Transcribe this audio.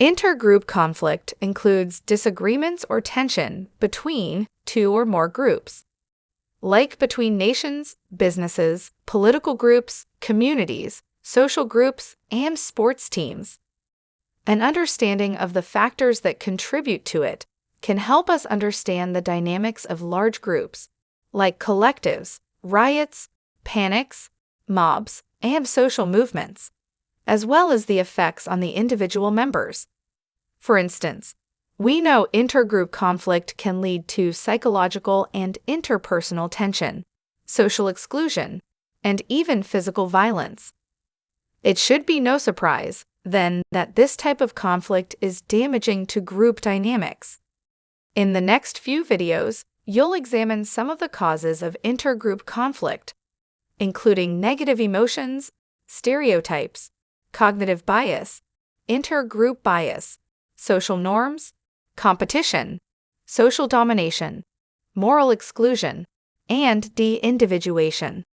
Intergroup conflict includes disagreements or tension between two or more groups, like between nations, businesses, political groups, communities, social groups, and sports teams. An understanding of the factors that contribute to it can help us understand the dynamics of large groups, like collectives, riots, panics, mobs, and social movements, as well as the effects on the individual members. For instance, we know intergroup conflict can lead to psychological and interpersonal tension, social exclusion, and even physical violence. It should be no surprise, then, that this type of conflict is damaging to group dynamics. In the next few videos, you'll examine some of the causes of intergroup conflict, including negative emotions, stereotypes, cognitive bias, intergroup bias, social norms, competition, social domination, moral exclusion, and de-individuation.